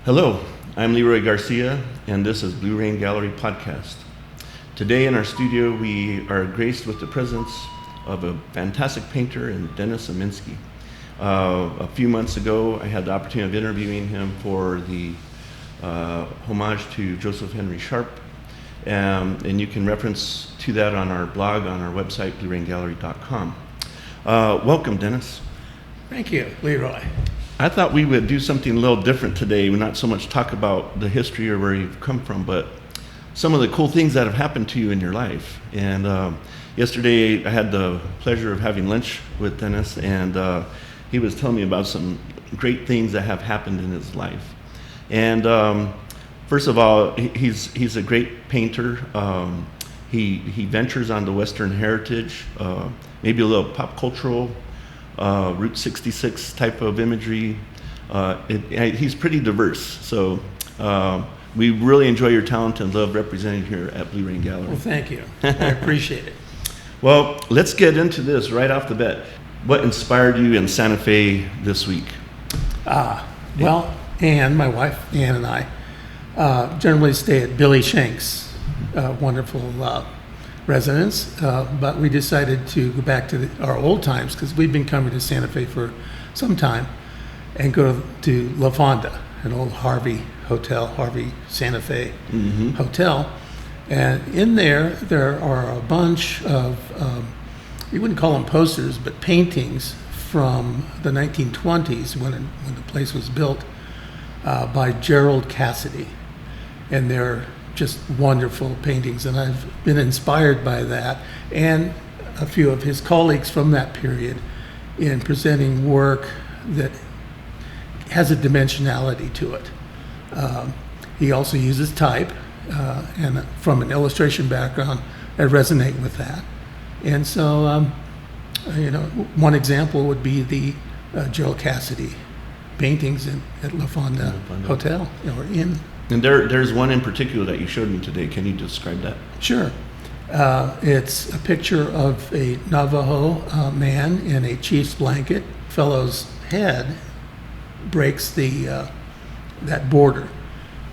Hello, I'm Leroy Garcia, and this is Blue Rain Gallery Podcast. Today in our studio, we are graced with the presence of a fantastic painter in Dennis Ziemienski. A few months ago, I had the opportunity of interviewing him for the homage to Joseph Henry Sharp, and you can reference to that on our blog on our website, blueraingallery.com. Welcome, Dennis. Thank you, Leroy. I thought we would do something a little different today. We not so much talk about the history or where you've come from, but some of the cool things that have happened to you in your life. And yesterday I had the pleasure of having lunch with Dennis, and he was telling me about some great things that have happened in his life. And first of all, he's a great painter. He ventures on the Western heritage, maybe a little pop cultural, Route 66 type of imagery. He's pretty diverse, so we really enjoy your talent and love representing here at Blue Rain Gallery. Well, thank you. I appreciate it. Well, let's get into this right off the bat. What inspired you in Santa Fe this week? Well, Ann, my wife, Ann and I generally stay at Billy Shank's wonderful residence, but we decided to go back to our old times because we've been coming to Santa Fe for some time and go to La Fonda, an old Harvey hotel, Harvey Santa Fe hotel. And in there are a bunch of, you wouldn't call them posters, but paintings from the 1920s when the place was built by Gerald Cassidy. And they're just wonderful paintings, and I've been inspired by that and a few of his colleagues from that period in presenting work that has a dimensionality to it. He also uses type, and from an illustration background, I resonate with that. And so, one example would be the Gerald Cassidy paintings at La Fonda Hotel or Inn. And there's one in particular that you showed me today. Can you describe that? Sure. It's a picture of a Navajo man in a chief's blanket. Fellow's head breaks that border.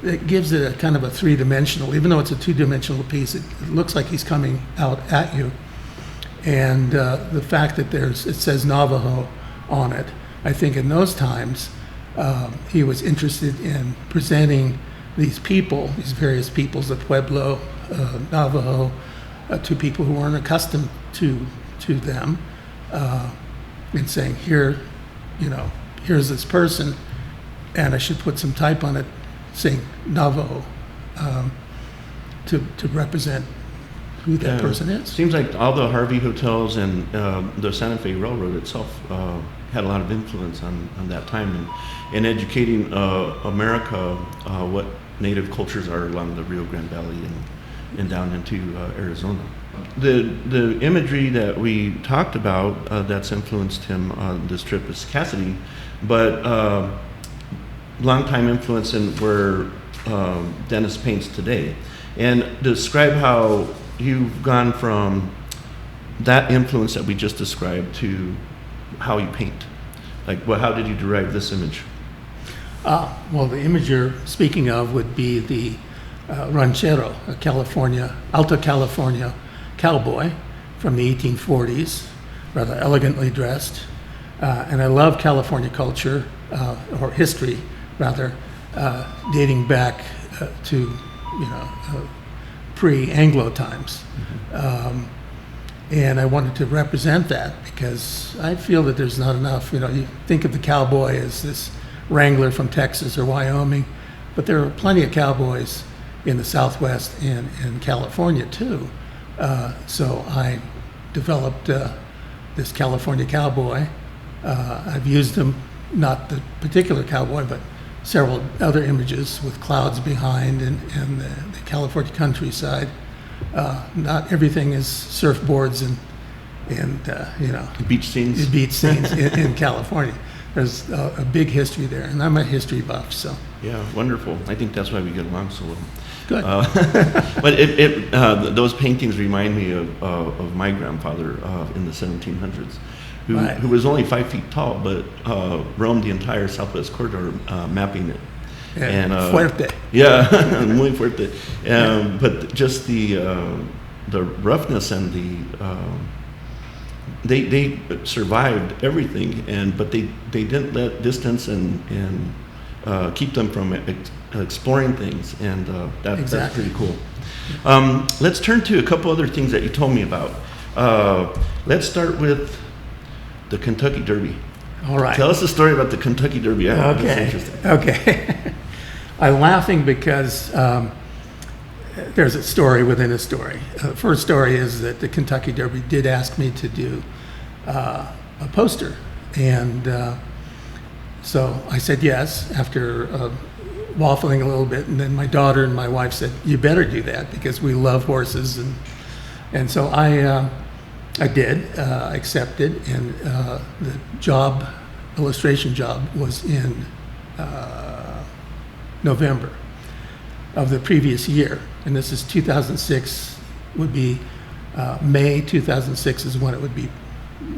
It gives it a kind of a three-dimensional, even though it's a two-dimensional piece, it looks like he's coming out at you. And the fact that it says Navajo on it, I think in those times, he was interested in presenting these various peoples, the Pueblo, Navajo, to people who weren't accustomed to them, and saying, here's this person, and I should put some type on it saying Navajo to represent who that person is. Seems like all the Harvey hotels and the Santa Fe Railroad itself had a lot of influence on that time in educating America what native cultures are along the Rio Grande Valley and down into Arizona. The imagery that we talked about that's influenced him on this trip is Cassidy, but longtime influence in where Dennis paints today. And describe how you've gone from that influence that we just described to how you paint. How did you derive this image? Well, the image you're speaking of would be the ranchero, a Alta California cowboy from the 1840s, rather elegantly dressed. And I love California culture, or history, rather, dating back to, pre-Anglo times. And I wanted to represent that because I feel that there's not enough. You think of the cowboy as this wrangler from Texas or Wyoming, but there are plenty of cowboys in the Southwest and in California too. So I developed this California cowboy. I've used them, not the particular cowboy, but several other images with clouds behind and the California countryside. Not everything is surfboards and beach scenes. Beach scenes in California. There's a big history there, and I'm a history buff, so. Yeah, wonderful. I think that's why we get along so well. Good. But those paintings remind me of my grandfather in the 1700s, who was only 5 feet tall, but roamed the entire Southwest corridor mapping it. And fuerte. Yeah, muy fuerte. But just the roughness and they survived everything, but they didn't let distance and keep them from exploring things, and that's pretty cool. Let's turn to a couple other things that you told me about. Let's start with the Kentucky Derby. All right. Tell us the story about the Kentucky Derby. That's interesting. Okay. I'm laughing because there's a story within a story. The first story is that the Kentucky Derby did ask me to do a poster, and so I said yes after waffling a little bit, and then my daughter and my wife said, "You better do that because we love horses," and so I did, accepted, and the illustration job was in November of the previous year, and this is 2006. Would be May 2006 is when it would be,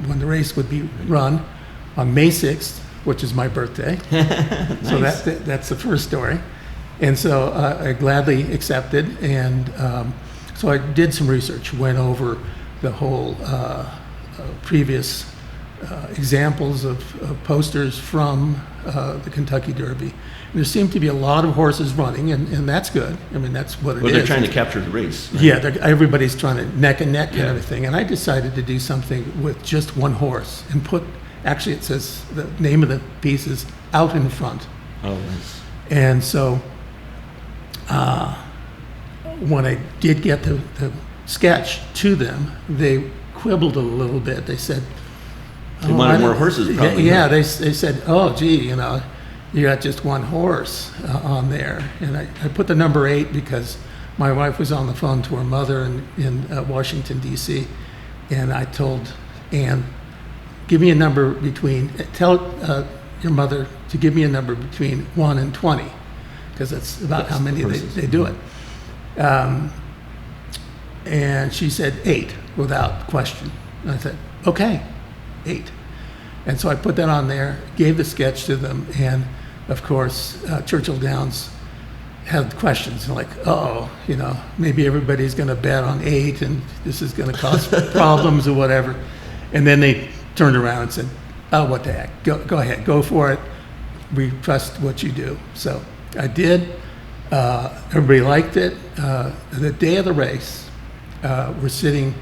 when the race would be run on May 6th, which is my birthday. Nice. So that's the first story, and so I gladly accepted, and so I did some research, went over the whole previous examples of posters from the Kentucky Derby. And there seemed to be a lot of horses running, and that's good. I mean, that's what it is. They're trying to capture the race. Right? Yeah, everybody's trying to neck and neck and everything. And I decided to do something with just one horse and actually it says the name of the piece is Out in Front. Oh, nice. And so when I did get the sketch to them, they quibbled a little bit. They said, they wanted more horses, probably. Yeah, they said, "Oh, gee, you got just one horse on there." And I put the number 8 because my wife was on the phone to her mother in Washington, D.C., and I told Ann, "Give me a number tell your mother to give me a number between 1 and 20, because that's about how many they do it." And she said 8 without question. And I said, "Okay, 8." And so I put that on there, gave the sketch to them, and of course, Churchill Downs had questions like, maybe everybody's going to bet on 8 and this is going to cause problems or whatever. And then they turned around and said, "Oh, what the heck, go ahead, go for it. We trust what you do." So I did. Everybody liked it. The day of the race, we're sitting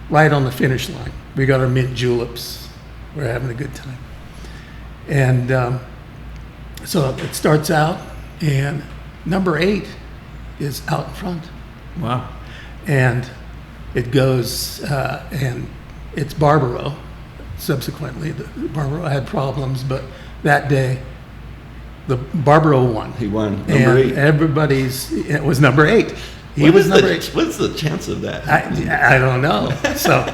right on the finish line. We got our mint juleps. We're having a good time. And so it starts out, and number 8 is out in front. Wow. And it goes, and it's Barbaro. Subsequently, Barbaro had problems, but that day, the Barbaro won. He won. Number 8. It was number 8. He was number 8. What's the chance of that? I don't know. So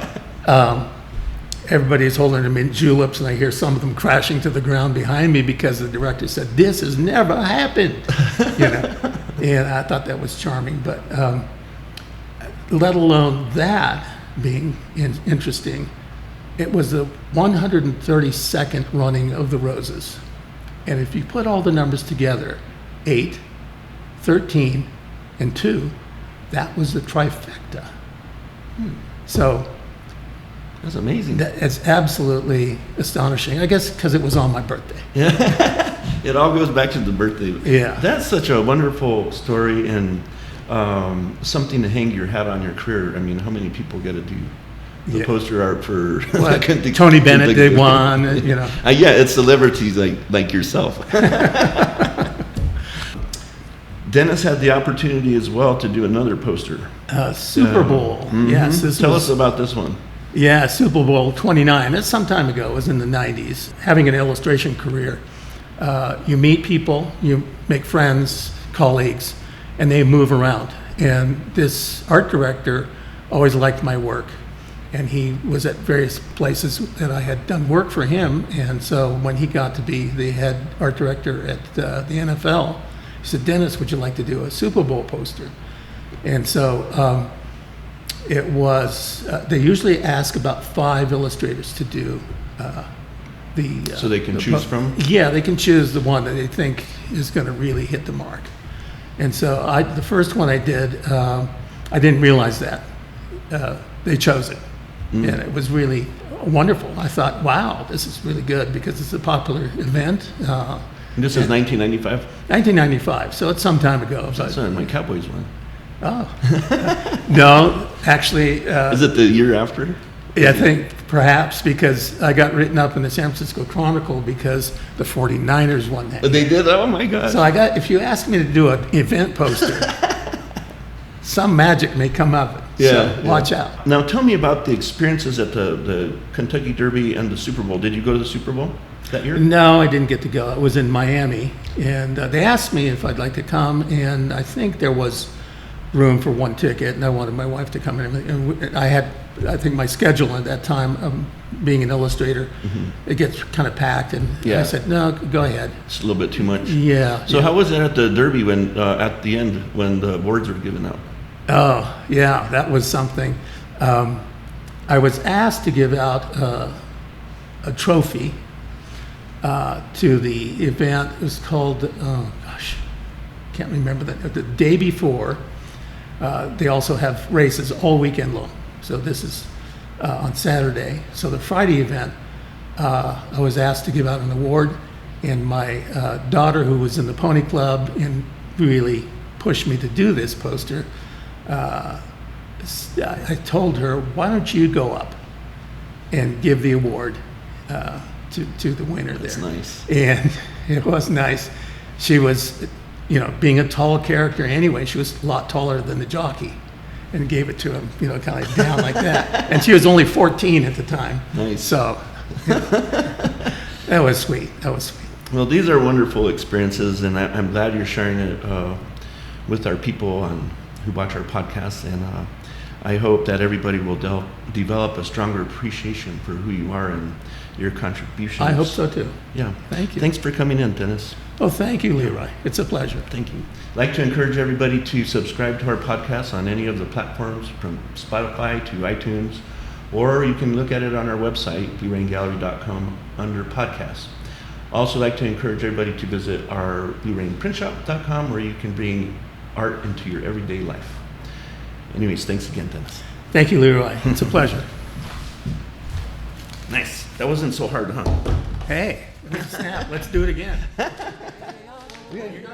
everybody's holding them in juleps, and I hear some of them crashing to the ground behind me because the director said, "This has never happened." And I thought that was charming, but let alone that being interesting, it was the 132nd running of the Roses. And if you put all the numbers together, 8, 13, and 2, that was the trifecta. So that's amazing. It's absolutely astonishing. I guess because it was on my birthday. Yeah, it all goes back to the birthday. Yeah, that's such a wonderful story, and something to hang your hat on your career. I mean, how many people get to do the poster art for Tony Bennett did one? Yeah, it's celebrities like yourself. Dennis had the opportunity as well to do another poster. Super Bowl. Yes. Tell us about this one. Yeah, Super Bowl XXIX. That's some time ago. It was in the 90s. Having an illustration career, you meet people, you make friends, colleagues, and they move around. And this art director always liked my work. And he was at various places that I had done work for him. And so when he got to be the head art director at the NFL, he said, "Dennis, would you like to do a Super Bowl poster?" And so it was, they usually ask about 5 illustrators to do So they can choose from? Yeah, they can choose the one that they think is going to really hit the mark. And so the first one I did, I didn't realize that. They chose it. And it was really wonderful. I thought, wow, this is really good because it's a popular event. And this is 1995? 1995, so it's some time ago. That's not my Cowboys one. Oh. No, actually. Is it the year after? Yeah, I think perhaps because I got written up in the San Francisco Chronicle because the 49ers won that. They did? Oh my God. So if you ask me to do an event poster, some magic may come of it. Yeah. So watch out. Now tell me about the experiences at the Kentucky Derby and the Super Bowl. Did you go to the Super Bowl that year? No, I didn't get to go. I was in Miami, and they asked me if I'd like to come, and I think there was room for one ticket, and I wanted my wife to come in. And I think my schedule at that time, being an illustrator, it gets kind of packed, and I said, no, go ahead. It's a little bit too much. Yeah. So how was it at the Derby when at the end when the awards were given out? Oh, yeah, that was something. I was asked to give out a trophy to the event. It was called, can't remember that. The day before, they also have races all weekend long. So this is on Saturday. So the Friday event, I was asked to give out an award, and my daughter, who was in the Pony Club and really pushed me to do this poster, I told her, why don't you go up and give the award to the winner there. That's nice. And it was nice. She was, being a tall character anyway, she was a lot taller than the jockey, and gave it to him, kind of down like that. And she was only 14 at the time. Nice. So that was sweet. That was sweet. Well, these are wonderful experiences, and I'm glad you're sharing it with our people who watch our podcast. And I hope that everybody will develop a stronger appreciation for who you are and your contributions. I hope so too. Yeah. Thank you. Thanks for coming in, Dennis. Oh, thank you, Leroy. It's a pleasure. Thank you. I'd like to encourage everybody to subscribe to our podcast on any of the platforms from Spotify to iTunes, or you can look at it on our website, blueraingallery.com, under podcasts. Also like to encourage everybody to visit our bluerainprintshop.com, where you can bring art into your everyday life. Anyways, thanks again, Dennis. Thank you, Leroy. It's a pleasure. Nice. That wasn't so hard, huh? Hey, snap. Let's do it again. Hey,